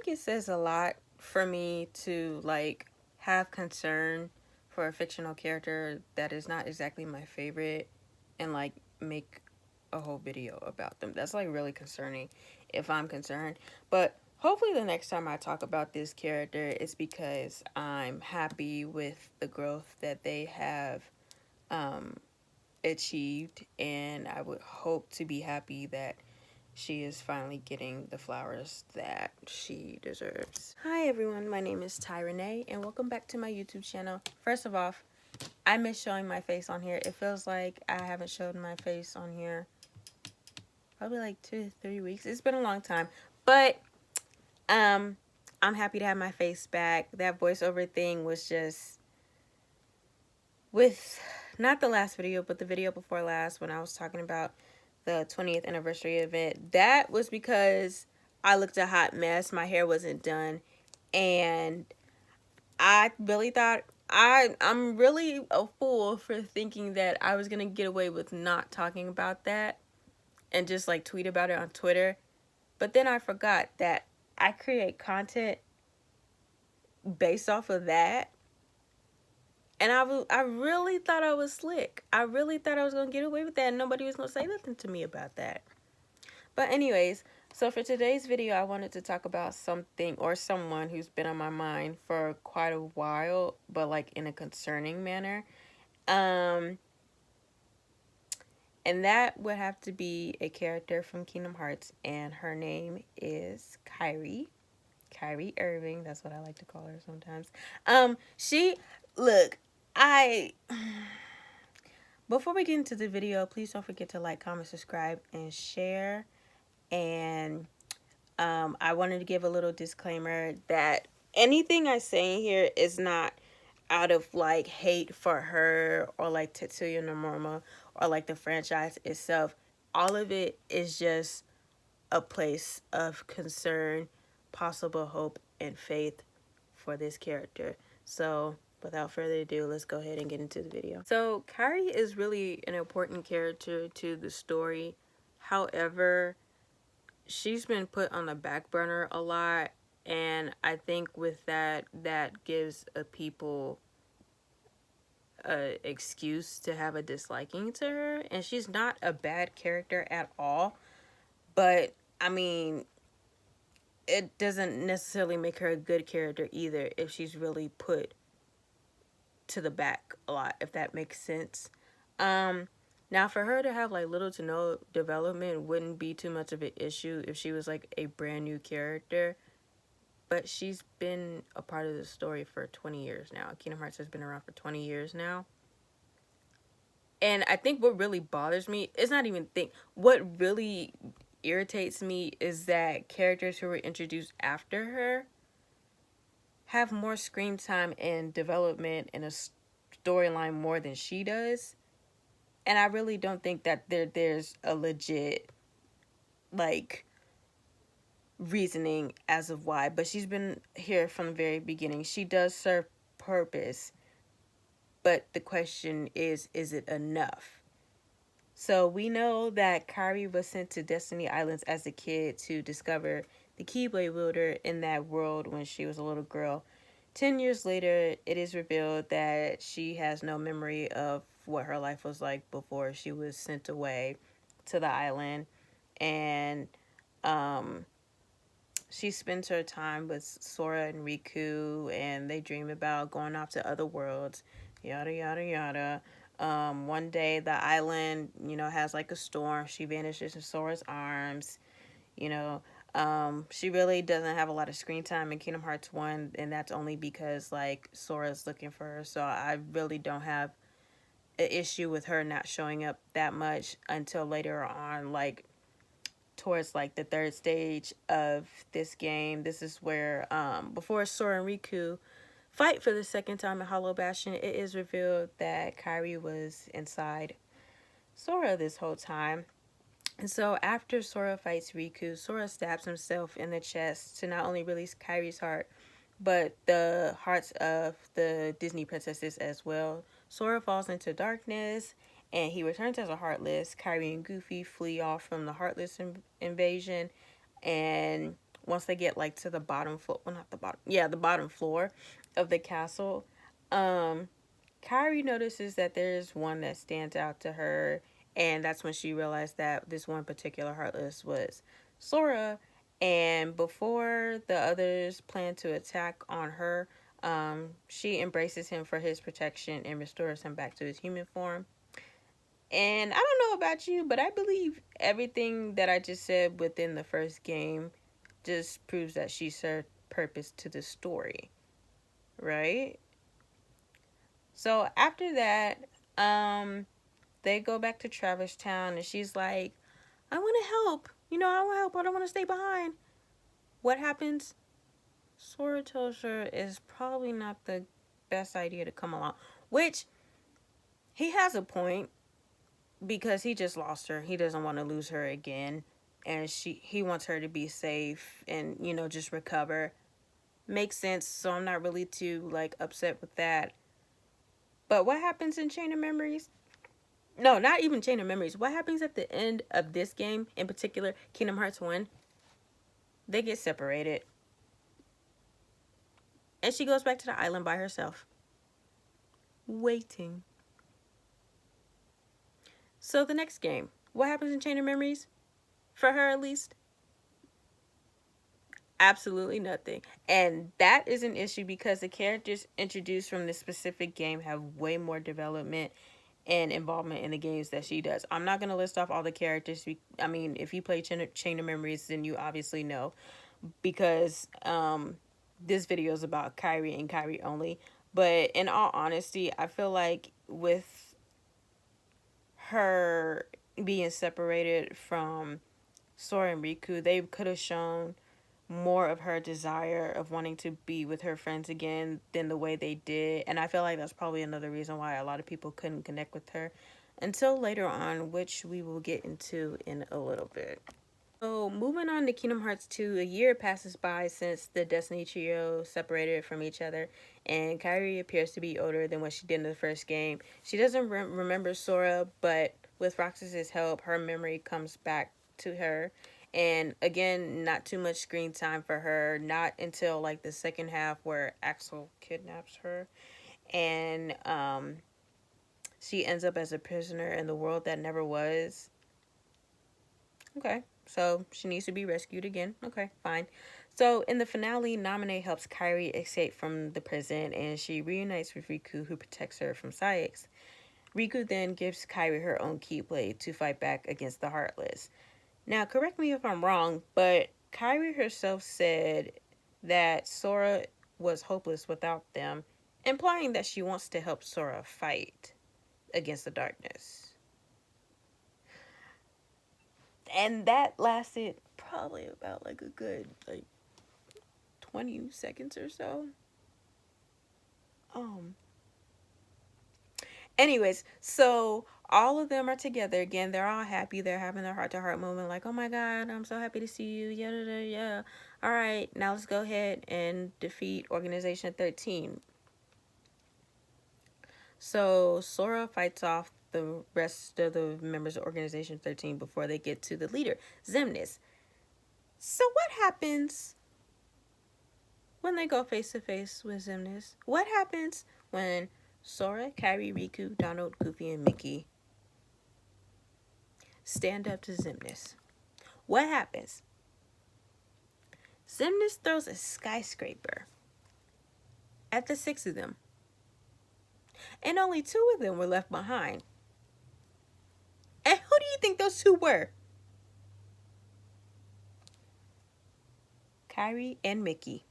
it says a lot for me to like have concern for a fictional character that is not exactly my favorite and like make a whole video about them. That's like really concerning if I'm concerned. But hopefully the next time I talk about this character it's because I'm happy with the growth that they have um achieved, and I would hope to be happy that she is finally getting the flowers that she deserves. Hi everyone, my name is itstyreneee and welcome back to my YouTube channel. First of all, I miss showing my face on here. It feels like I haven't showed my face on here probably like 2 to 3 weeks. It's been a long time, but um I'm happy to have my face back. That voiceover thing was just with not the last video but the video before last when I was talking about the 20th anniversary event. That was because I looked a hot mess. My hair wasn't done, and I really thought I'm really a fool for thinking that I was gonna get away with not talking about that and just like tweet about it on Twitter. But then I forgot that I create content based off of that. And I really thought I was slick. I really thought I was going to get away with that and nobody was going to say nothing to me about that. But anyways, so for today's video, I wanted to talk about something or someone who's been on my mind for quite a while, but like in a concerning manner. And that would have to be a character from Kingdom Hearts, and her name is Kairi. Kyrie Irving, that's what I like to call her sometimes. Look, I before we get into the video, please don't forget to like, comment, subscribe, and share. And I wanted to give a little disclaimer that anything I say in here is not out of like hate for her or like Tetsuya Nomura or like the franchise itself. All of it is just a place of concern, possible hope, and faith for this character. So without further ado, let's go ahead and get into the video. So Kairi is really an important character to the story. However, she's been put on the back burner a lot, and I think with that gives a people a excuse to have a disliking to her. And she's not a bad character at all, but I mean, it doesn't necessarily make her a good character either if she's really put to the back a lot, if that makes sense. Now for her to have like little to no development wouldn't be too much of an issue if she was like a brand new character, but she's been a part of the story for 20 years now. Kingdom Hearts has been around for 20 years now. And I think what really bothers me is not even what really irritates me is that characters who were introduced after her have more screen time and development and a storyline more than she does. And I really don't think that there's a legit like reasoning as of why, but she's been here from the very beginning. She does serve purpose, but the question is it enough? So we know that Kairi was sent to Destiny Islands as a kid to discover the Keyblade wielder in that world when she was a little girl. 10 years later, it is revealed that she has no memory of what her life was like before she was sent away to the island. And she spends her time with Sora and Riku, and they dream about going off to other worlds, yada, yada, yada. One day the island, has like a storm. She vanishes in Sora's arms. She really doesn't have a lot of screen time in Kingdom Hearts 1, and that's only because like Sora's looking for her. So I really don't have an issue with her not showing up that much until later on, like towards like the third stage of this game. This is where before Sora and Riku fight for the second time in Hollow Bastion, it is revealed that Kairi was inside Sora this whole time. And so after Sora fights Riku, Sora stabs himself in the chest to not only release Kairi's heart, but the hearts of the Disney princesses as well. Sora falls into darkness, and he returns as a Heartless. Kairi and Goofy flee off from the Heartless invasion, and once they get like to the bottom floor, well, not the bottom, yeah, the bottom floor of the castle, um, Kairi notices that there's one that stands out to her, and that's when she realized that this one particular Heartless was Sora. And before the others plan to attack on her, she embraces him for his protection and restores him back to his human form. And I don't know about you, but I believe everything that I just said within the first game just proves that she served purpose to the story, right? So after that, um, they go back to Traverse Town, and she's like, I want to help. I want to help. I don't want to stay behind. What happens? Sora tells her it's probably not the best idea to come along, which he has a point because he just lost her. He doesn't want to lose her again, and he wants her to be safe and just recover. Makes sense. So I'm not really too like upset with that. But what happens in Chain of Memories? No, not even Chain of Memories. What happens at the end of this game, in particular, Kingdom Hearts 1? They get separated. And she goes back to the island by herself. Waiting. So the next game. What happens in Chain of Memories? For her at least? Absolutely nothing. And that is an issue because the characters introduced from this specific game have way more development and involvement in the games that she does. I'm not going to list off all the characters. I mean, if you play Chain of Memories, then you obviously know. Because this video is about Kairi and Kairi only. But in all honesty, I feel like with her being separated from Sora and Riku, they could have shown more of her desire of wanting to be with her friends again than the way they did. And I feel like that's probably another reason why a lot of people couldn't connect with her until later on, which we will get into in a little bit. So moving on to Kingdom Hearts 2, a year passes by since the Destiny Trio separated from each other, and Kairi appears to be older than what she did in the first game. She doesn't remember Sora, but with Roxas's help, her memory comes back to her. And again, not too much screen time for her, not until like the second half where Axel kidnaps her. And she ends up as a prisoner in the world that never was. Okay, so she needs to be rescued again. Okay, fine. So in the finale, Naminé helps Kairi escape from the prison, and she reunites with Riku, who protects her from Saïx. Riku then gives Kairi her own Keyblade to fight back against the Heartless. Now, correct me if I'm wrong, but Kairi herself said that Sora was hopeless without them, implying that she wants to help Sora fight against the darkness. And that lasted probably about like a good 20 seconds or so. Anyways, so all of them are together again. They're all happy. They're having their heart-to-heart moment like, oh my god, I'm so happy to see you. Yeah. All right, now let's go ahead and defeat Organization 13. So Sora fights off the rest of the members of Organization 13 before they get to the leader, Xemnas. So what happens when they go face to face with Xemnas? What happens when Sora, Kairi, Riku, Donald, Goofy, and Mickey stand up to Xemnas? What happens? Xemnas throws a skyscraper at the 6 of them, and only 2 of them were left behind. And who do you think those 2 were? Kairi and Mickey.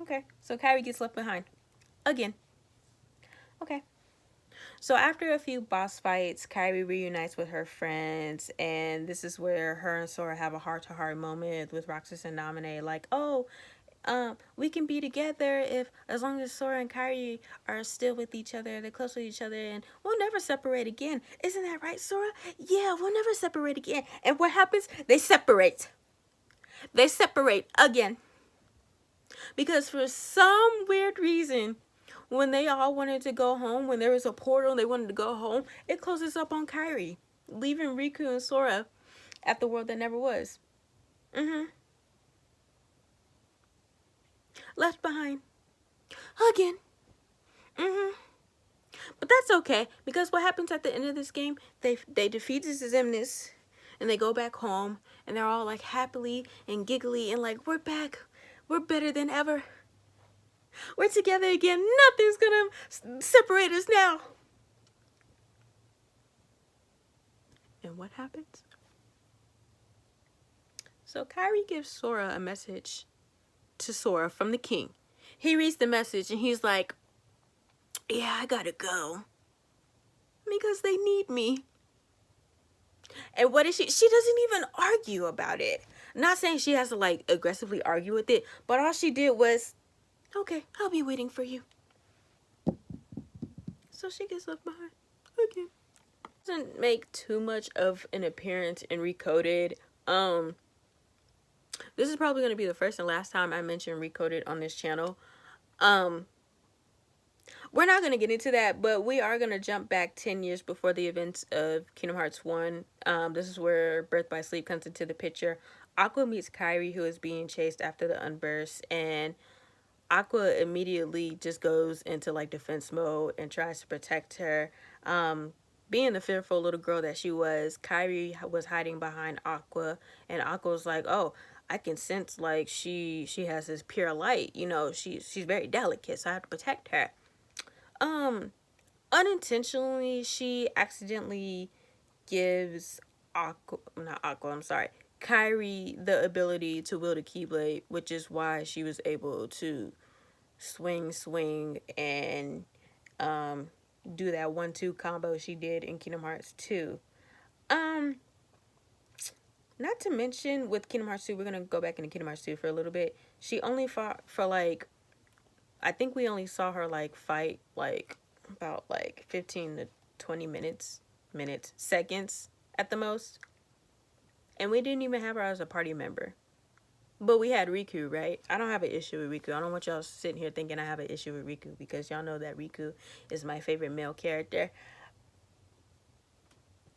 Okay, so Kairi gets left behind. Again. Okay. So after a few boss fights, Kairi reunites with her friends, and this is where her and Sora have a heart-to-heart moment with Roxas and Naminé. Like, oh, we can be together as long as Sora and Kairi are still with each other, they're close with each other, and we'll never separate again. Isn't that right, Sora? Yeah, we'll never separate again. And what happens? They separate. They separate again. Because for some weird reason, when they all wanted to go home, when there was a portal and they wanted to go home, it closes up on Kairi, leaving Riku and Sora at the world that never was. Mm-hmm. Left behind. Again. Mm-hmm. But that's okay, because what happens at the end of this game, they defeat the Xemnas, and they go back home, and they're all like happily and giggly and like, we're back, we're better than ever, we're together again, nothing's gonna separate us now. And what happens? So Kairi gives Sora a message to Sora from the king. He reads the message and he's like, yeah, I gotta go because they need me. And what is she? She doesn't even argue about it. Not saying she has to like aggressively argue with it, but all she did was, okay, I'll be waiting for you. So she gets left behind. Okay. Doesn't make too much of an appearance in Recoded. This is probably gonna be the first and last time I mention Recoded on this channel. We're not going to get into that, but we are going to jump back 10 years before the events of Kingdom Hearts 1. This is where Birth by Sleep comes into the picture. Aqua meets Kairi, who is being chased after the Unburst, and Aqua immediately just goes into like defense mode and tries to protect her. Being the fearful little girl that she was, Kairi was hiding behind Aqua, and Aqua was like, oh, I can sense like she has this pure light, you know, she's very delicate, so I have to protect her. Unintentionally, she accidentally gives Kairi the ability to wield a Keyblade, which is why she was able to swing, and do that 1-2 combo she did in Kingdom Hearts 2. Not to mention with Kingdom Hearts 2, we're gonna go back into Kingdom Hearts 2 for a little bit. She only fought for like, I think we only saw her like fight like about like 15 to 20 seconds at the most. And we didn't even have her as a party member. But we had Riku, right? I don't have an issue with Riku. I don't want y'all sitting here thinking I have an issue with Riku, because y'all know that Riku is my favorite male character.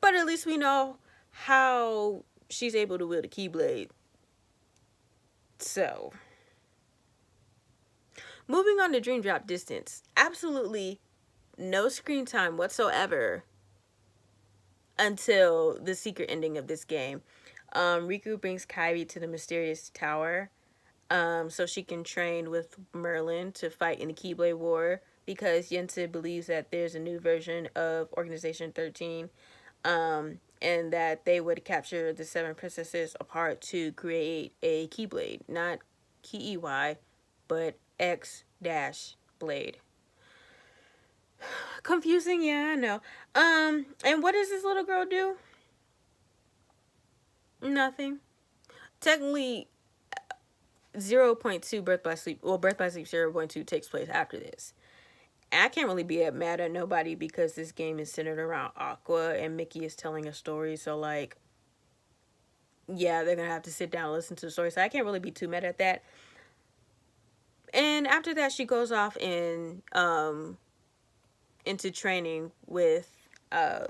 But at least we know how she's able to wield a Keyblade. So, moving on to Dream Drop Distance. Absolutely no screen time whatsoever until the secret ending of this game. Riku brings Kairi to the mysterious tower so she can train with Merlin to fight in the Keyblade War, because Yensid believes that there's a new version of Organization 13, and that they would capture the 7 princesses apart to create a Keyblade. Not Key-E-Y, but X-Blade. Confusing, yeah, I know. And what does this little girl do? Nothing. Technically, 0.2 Birth by Sleep, well, Birth by Sleep 0.2 takes place after this. And I can't really be mad at nobody, because this game is centered around Aqua and Mickey is telling a story. So, like, yeah, they're going to have to sit down and listen to the story. So I can't really be too mad at that. And after that, she goes off in into training with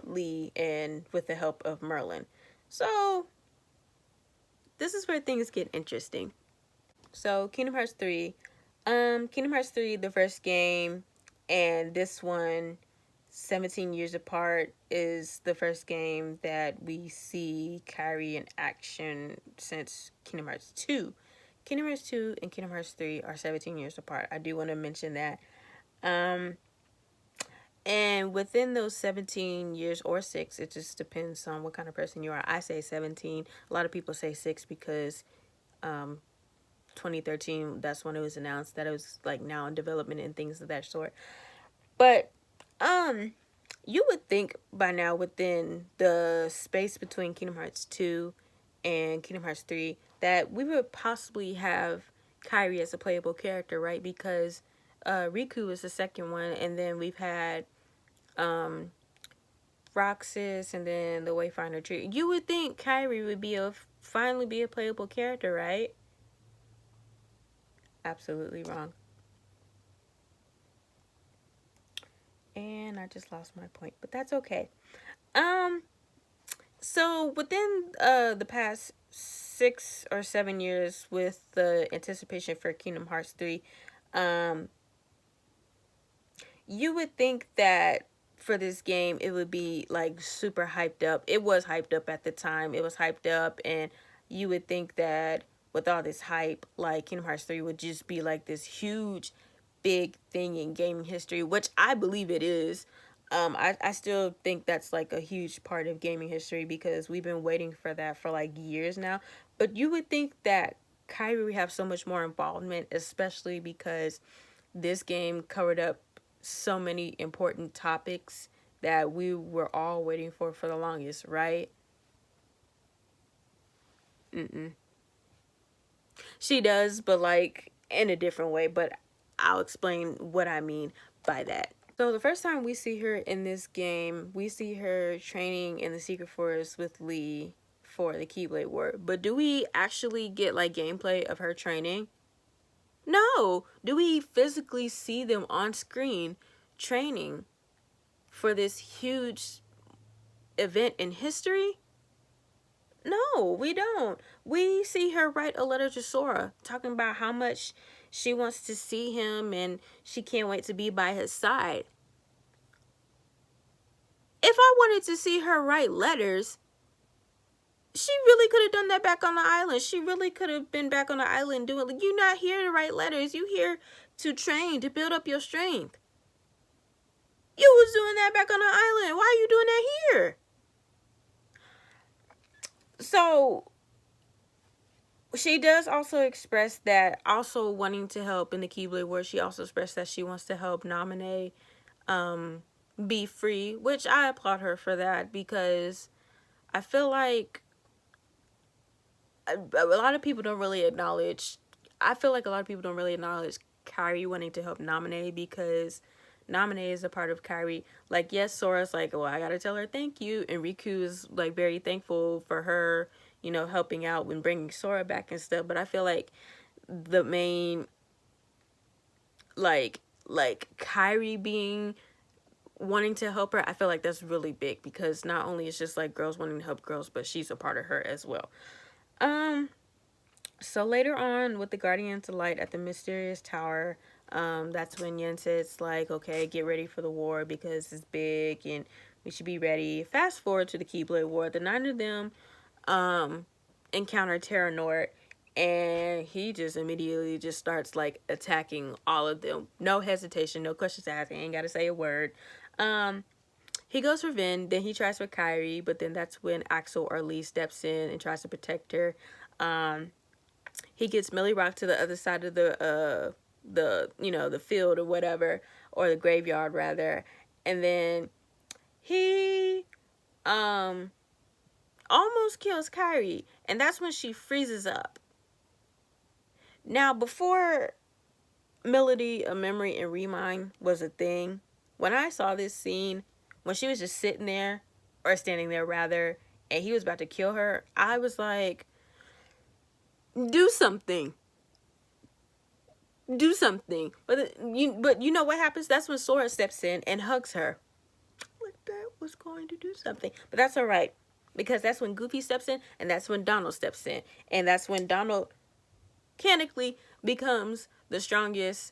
Lee and with the help of Merlin. So this is where things get interesting. So Kingdom Hearts 3. Kingdom Hearts 3, the first game, and this one, 17 years apart, is the first game that we see Kairi in action since Kingdom Hearts 2. Kingdom Hearts 2 and Kingdom Hearts 3 are 17 years apart. I do want to mention that. And within those 17 years, or 6, it just depends on what kind of person you are. I say 17. A lot of people say 6 because 2013, that's when it was announced that it was like now in development and things of that sort. But you would think by now, within the space between Kingdom Hearts 2 and Kingdom Hearts 3, that we would possibly have Kairi as a playable character, right? Because Riku is the second one, and then we've had Roxas, and then the Wayfinder tree. You would think Kairi would finally be a playable character, right? Absolutely wrong. And I just lost my point, but that's okay. So within the past 6 or 7 years with the anticipation for Kingdom Hearts 3, um, you would think that for this game it would be like super hyped up. It was hyped up at the time. It was hyped up, and you would think that with all this hype, like Kingdom Hearts 3 would just be like this huge big thing in gaming history, which I believe it is. I still think that's like a huge part of gaming history because we've been waiting for that for like years now. But you would think that Kairi would have so much more involvement, especially because this game covered up so many important topics that we were all waiting for the longest, right? Mm-mm. She does, but like in a different way. But I'll explain what I mean by that. So the first time we see her in this game, we see her training in the Secret Forest with Lee for the Keyblade War. But do we actually get like gameplay of her training? No. Do we physically see them on screen training for this huge event in history? No, we don't. We see her write a letter to Sora talking about how much she wants to see him and she can't wait to be by his side. If I wanted to see her write letters, she really could have done that back on the island. She really could have been back on the island doing. You're not here to write letters. You here to train, to build up your strength. You was doing that back on the island. Why are you doing that here? So she does also express that, also wanting to help in the Keyblade War. She also expressed that she wants to help Naminé be free, which I applaud her for that because I feel like a lot of people don't really acknowledge. I feel like a lot of people don't really acknowledge Kairi wanting to help Naminé because Naminé is a part of Kairi. Like, yes, Sora's like, well, I gotta tell her thank you, and Riku is like very thankful for her, you know, helping out when bringing Sora back and stuff. But I feel like the main, like Kairi being wanting to help her, I feel like that's really big because not only is just like girls wanting to help girls, but she's a part of her as well. So later on with the Guardians of Light at the Mysterious Tower, that's when Yen says like, okay, get ready for the war because it's big and we should be ready. Fast forward to the Keyblade War. The 9 of them encounter Terra Nord, and he just immediately just starts like attacking all of them. No hesitation, no questions asked. He ain't got to say a word. He goes for Vin, then he tries for Kairi, but then that's when Axel or Lee steps in and tries to protect her. He gets Millie Rock to the other side of the field or whatever, or the graveyard rather, and then he almost kills Kairi, and that's when she freezes up. Now, before Melody, A Memory, and Remind was a thing, when I saw this scene, when she was just sitting there, or standing there rather, and he was about to kill her, I was like, do something. Do something. But you know what happens? That's when Sora steps in and hugs her. Like that was going to do something. But that's all right. Because that's when Goofy steps in, and that's when Donald steps in. And that's when Donald canonically becomes the strongest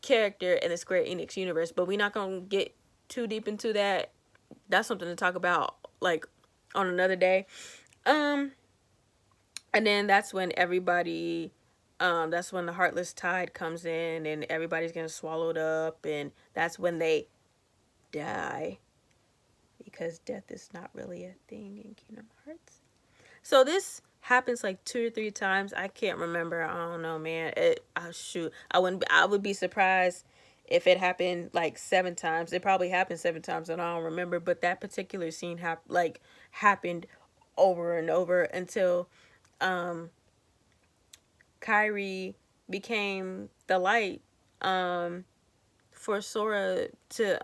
character in the Square Enix universe. But we're not going to get too deep into that. That's something to talk about like on another day. And then that's when everybody that's when the Heartless Tide comes in and everybody's getting swallowed up, and that's when they die because death is not really a thing in Kingdom Hearts. So this happens like 2 or 3 times. I can't remember. I don't know, man. Shoot, I would be surprised if it happened like 7 times. It probably happened 7 times and I don't remember, but that particular scene happened over and over until Kairi became the light for Sora to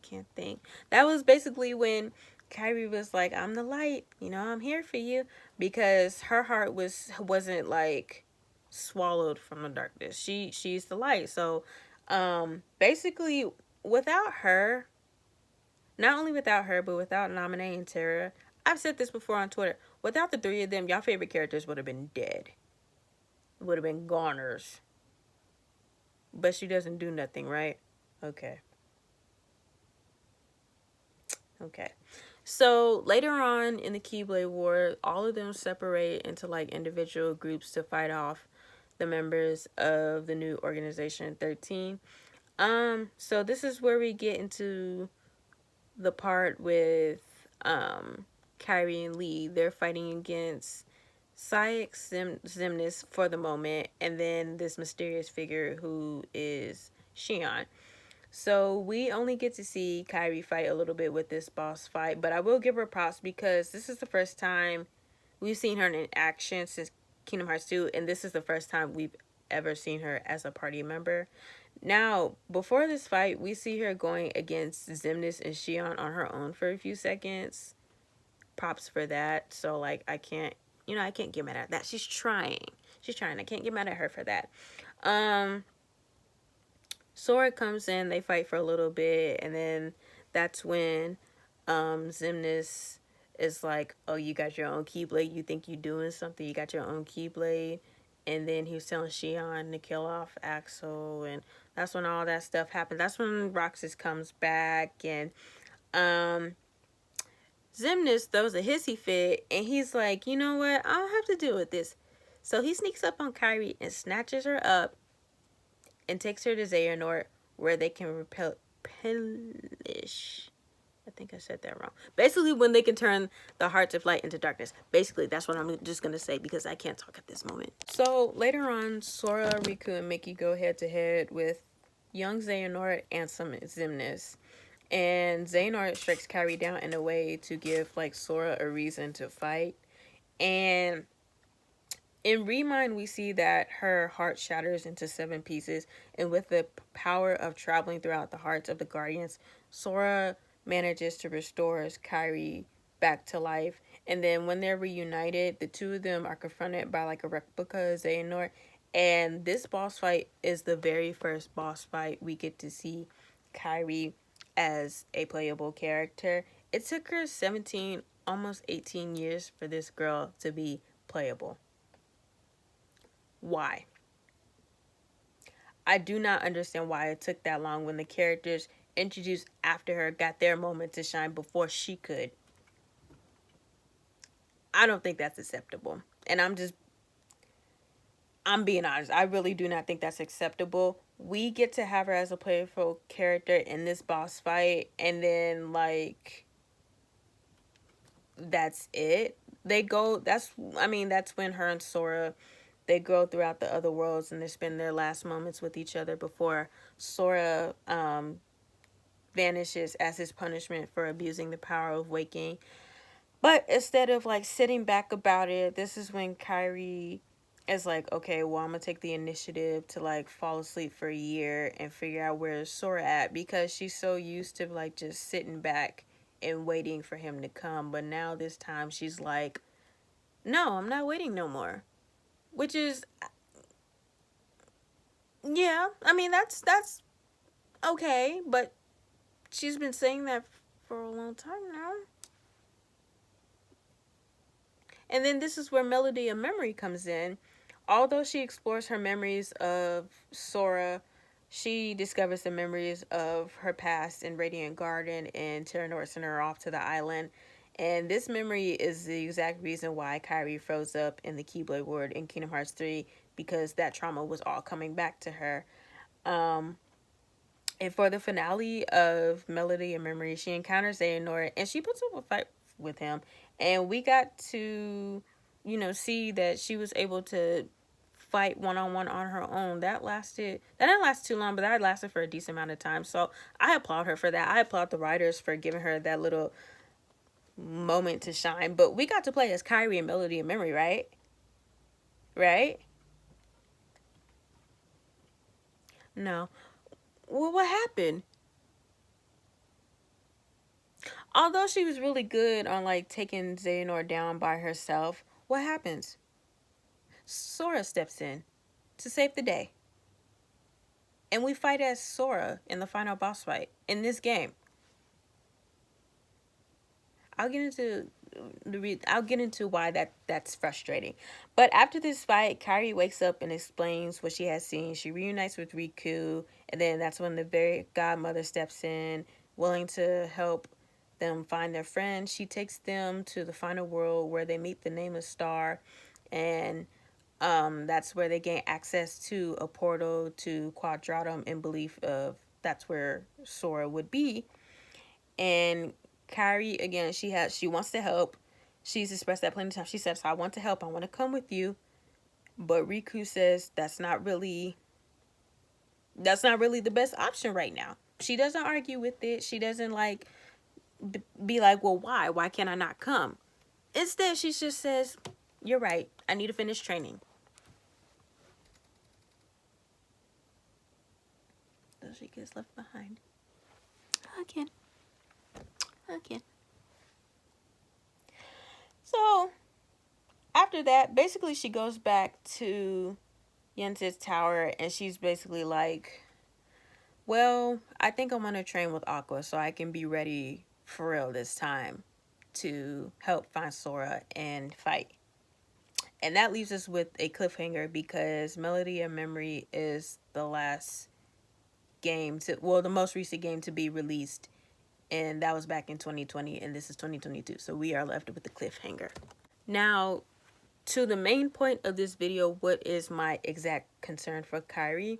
can't think. That was basically when Kairi was like, I'm the light, you know, I'm here for you, because her heart wasn't like swallowed from the darkness. She's the light. So basically without her, not only without her, but without Naminé and Terra, I've said this before on Twitter, Without the three of them, y'all favorite characters would have been dead. Would have been goners. But she doesn't do nothing, right? Okay. Okay. So later on in the Keyblade War, all of them separate into like individual groups to fight off the members of the new organization 13. So this is where we get into the part with Kairi and Lee. They're fighting against Xemnas for the moment, and then this mysterious figure who is Shion. So we only get to see Kairi fight a little bit with this boss fight, but I will give her props because this is the first time we've seen her in action since Kingdom Hearts 2, and this is the first time we've ever seen her as a party member. Now, before this fight, we see her going against Xemnas and Shion on her own for a few seconds. Props for that. So, like, I can't get mad at that. She's trying. I can't get mad at her for that. Sora comes in, they fight for a little bit, and then that's when Xemnas is like, oh, you got your own Keyblade, you think you doing something, you got your own Keyblade. And then he was telling Shion to kill off Axel, and that's when all that stuff happened. That's when Roxas comes back, and Xemnas throws a hissy fit, and he's like, you know what, I don't have to deal with this. So he sneaks up on Kairi and snatches her up and takes her to Xehanort, where they can repelish. I think I said that wrong. Basically, when they can turn the hearts of light into darkness. Basically, that's what I'm just going to say because I can't talk at this moment. So, later on, Sora, Riku, and Mickey go head-to-head with young Xehanort and some Xemnas. And Xehanort strikes Kairi down in a way to give, like, Sora a reason to fight. And in Remind, we see that her heart shatters into 7 pieces, and with the power of traveling throughout the hearts of the Guardians, Sora manages to restore Kairi back to life. And then when they're reunited, the two of them are confronted by like a replica of Xehanort, and this boss fight is the very first boss fight we get to see Kairi as a playable character. It took her 17, almost 18 years for this girl to be playable. Why? I do not understand why it took that long when the characters introduced after her got their moment to shine before she could. I don't think that's acceptable. And I'm being honest. I really do not think that's acceptable. We get to have her as a playful character in this boss fight, and then like that's it. That's when her and Sora, they go throughout the other worlds and they spend their last moments with each other before Sora vanishes as his punishment for abusing the power of waking. But instead of like sitting back about it, this is when Kairi is like, okay, well, I'm gonna take the initiative to like fall asleep for a year and figure out where Sora at, because she's so used to like just sitting back and waiting for him to come. But now this time she's like, no, I'm not waiting no more. Which is, yeah, I mean, that's okay, but she's been saying that for a long time now. And then this is where Melody of Memory comes in. Although she explores her memories of Sora, she discovers the memories of her past in Radiant Garden, and Terranort sent her off to the island. And this memory is the exact reason why Kairi froze up in the Keyblade Ward in Kingdom Hearts 3, because that trauma was all coming back to her. And for the finale of Melody and Memory, she encounters Xehanort and she puts up a fight with him. And we got to, see that she was able to fight one-on-one on her own. That didn't last too long, but that lasted for a decent amount of time. So I applaud her for that. I applaud the writers for giving her that little moment to shine. But we got to play as Kairi and Melody and Memory, right? Right? No. Well, what happened? Although she was really good on like taking Xehanort down by herself, what happens? Sora steps in to save the day. And we fight as Sora in the final boss fight in this game. I'll get into I'll get into why that's frustrating. But after this fight, Kairi wakes up and explains what she has seen. She reunites with Riku, and then that's when the very godmother steps in, willing to help them find their friend. She takes them to the final world where they meet the nameless star, and that's where they gain access to a portal to Quadratum in belief of that's where Sora would be. And Kairi, again, she wants to help. She's expressed that plenty of times. She says, "I want to help. I want to come with you." But Riku says that's not really the best option right now. She doesn't argue with it. She doesn't like be like, "Well, why? Why can't I not come?" Instead, she just says, "You're right. I need to finish training." So she gets left behind again. Again. So after that, basically, she goes back to Yen's tower, and she's basically like, "Well, I think I'm gonna train with Aqua so I can be ready for real this time to help find Sora and fight." And that leaves us with a cliffhanger because Melody and Memory is the last game the most recent game to be released, and that was back in 2020, and this is 2022. So we are left with the cliffhanger. Now, to the main point of this video, what is my exact concern for Kairi?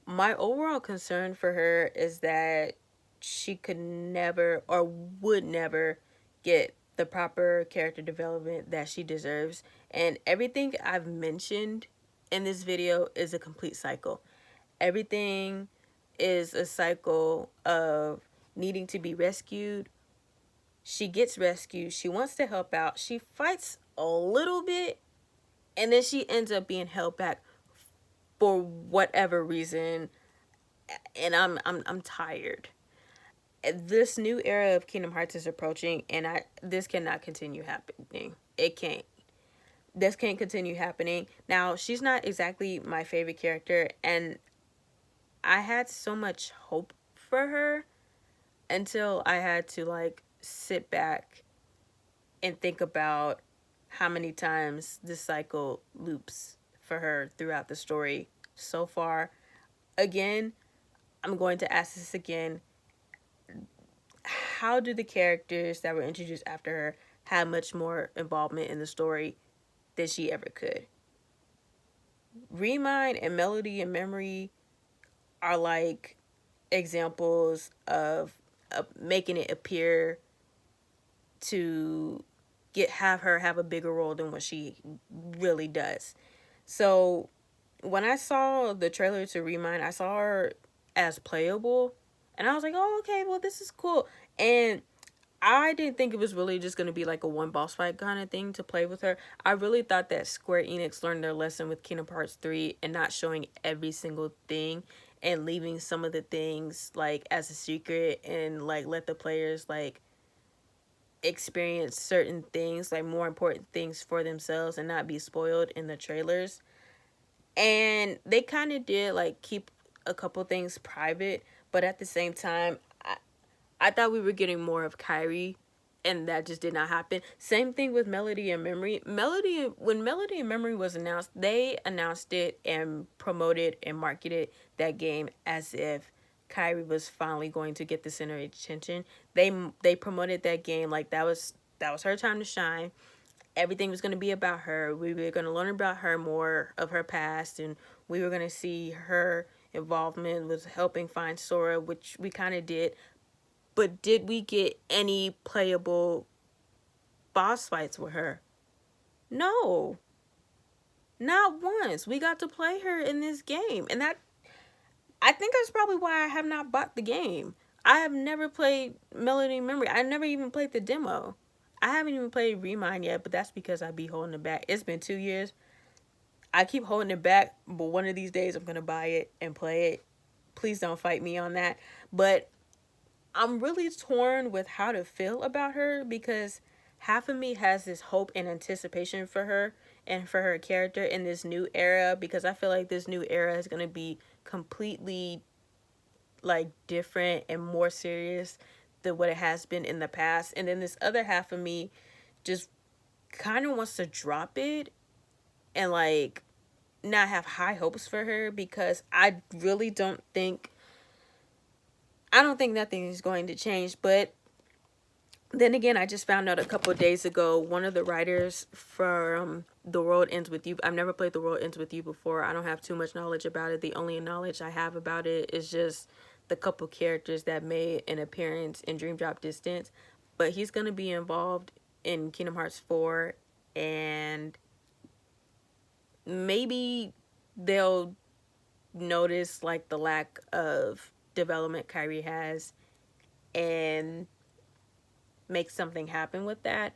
My overall concern for her is that she could never or would never get the proper character development that she deserves. And everything I've mentioned in this video is a complete cycle. Everything is a cycle of needing to be rescued. She gets rescued. She wants to help out. She fights a little bit, and then she ends up being held back for whatever reason. And I'm tired. This new era of Kingdom Hearts is approaching, and this cannot continue happening. It can't. This can't continue happening. Now, she's not exactly my favorite character, and I had so much hope for her until I had to like sit back and think about how many times this cycle loops for her throughout the story so far. Again, I'm going to ask this again. How do the characters that were introduced after her have much more involvement in the story than she ever could? Remind and Melody and Memory are like examples of making it appear to have her have a bigger role than what she really does. So when I saw the trailer to Remind, I saw her as playable, and I was like, "Oh, okay, well, this is cool." And I didn't think it was really just going to be like a one boss fight kind of thing to play with her. I really thought that Square Enix learned their lesson with Kingdom Hearts 3 and not showing every single thing and leaving some of the things like as a secret, and like let the players like experience certain things, like more important things for themselves, and not be spoiled in the trailers. And they kind of did like keep a couple things private, but at the same time, I thought we were getting more of Kairi, and that just did not happen. Same thing with Melody and Memory. When Melody and Memory was announced, they announced it and promoted and marketed that game as if Kairi was finally going to get the center of attention. They promoted that game like that was her time to shine. Everything was going to be about her. We were going to learn about her, more of her past, and we were going to see her involvement with helping find Sora, which we kind of did. But did we get any playable boss fights with her? No. Not once. We got to play her in this game. And I think that's probably why I have not bought the game. I have never played Melody Memory. I never even played the demo. I haven't even played Remind yet, but that's because I be holding it back. It's been 2 years. I keep holding it back, but one of these days I'm going to buy it and play it. Please don't fight me on that. But I'm really torn with how to feel about her, because half of me has this hope and anticipation for her and for her character in this new era, because I feel like this new era is going to be completely like different and more serious than what it has been in the past. And then this other half of me just kind of wants to drop it and like not have high hopes for her, because I really don't think, I don't think nothing is going to change. But then again, I just found out a couple of days ago, one of the writers from The World Ends With You, I've never played The World Ends With You before. I don't have too much knowledge about it. The only knowledge I have about it is just the couple characters that made an appearance in Dream Drop Distance. But he's going to be involved in Kingdom Hearts 4, and maybe they'll notice like the lack of development Kairi has and make something happen with that.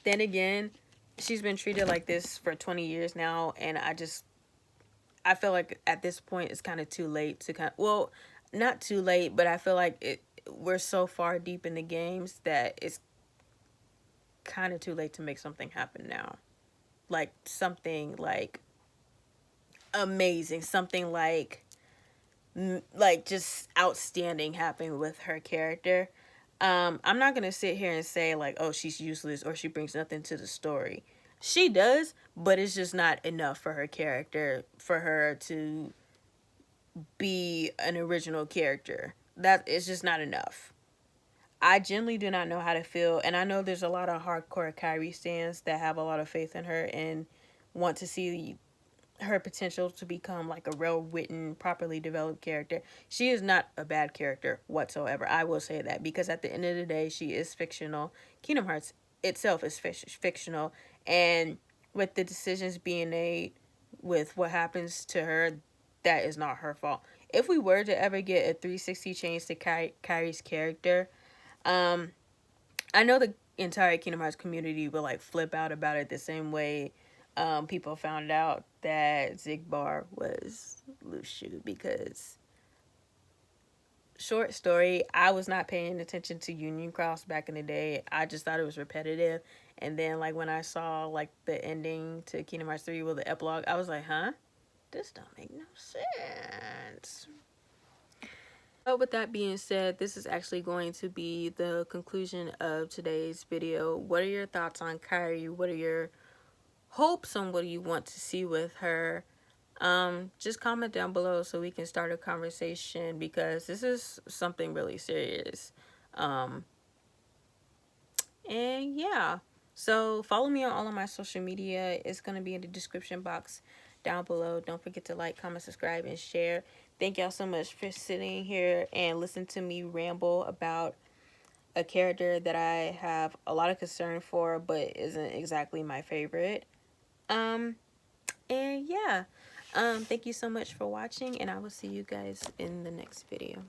Then again, she's been treated like this for 20 years now, and I feel like at this point it's kind of too late to well, not too late, but I feel like we're so far deep in the games that it's kind of too late to make something happen now. Like something like amazing, something like just outstanding happen with her character. I'm not gonna sit here and say like, oh, she's useless or she brings nothing to the story. She does, but it's just not enough for her character, for her to be an original character. That is just not enough. I genuinely do not know how to feel, and I know there's a lot of hardcore Kairi stans that have a lot of faith in her and want to see her potential to become like a well written, properly developed character. She is not a bad character whatsoever. I will say that, because at the end of the day, she is fictional. Kingdom Hearts itself is fictional, and with the decisions being made with what happens to her, that is not her fault. If we were to ever get a 360 change to Kairi's character, um, I know the entire Kingdom Hearts community will like flip out about it the same way people found out that Zigbar was Lushu, because short story, I was not paying attention to Union Cross back in the day. I just thought it was repetitive, and then like when I saw like the ending to Kingdom Hearts 3 with the epilogue, I was like, huh, this don't make no sense. But with that being said, this is actually going to be the conclusion of today's video. What are your thoughts on Kairi? What are your hopes on what you want to see with her? Just comment down below so we can start a conversation, because this is something really serious. And yeah, so follow me on all of my social media. It's going to be in the description box down below. Don't forget to like, comment, subscribe, and share. Thank y'all so much for sitting here and listening to me ramble about a character that I have a lot of concern for, but isn't exactly my favorite. And yeah, thank you so much for watching, and I will see you guys in the next video.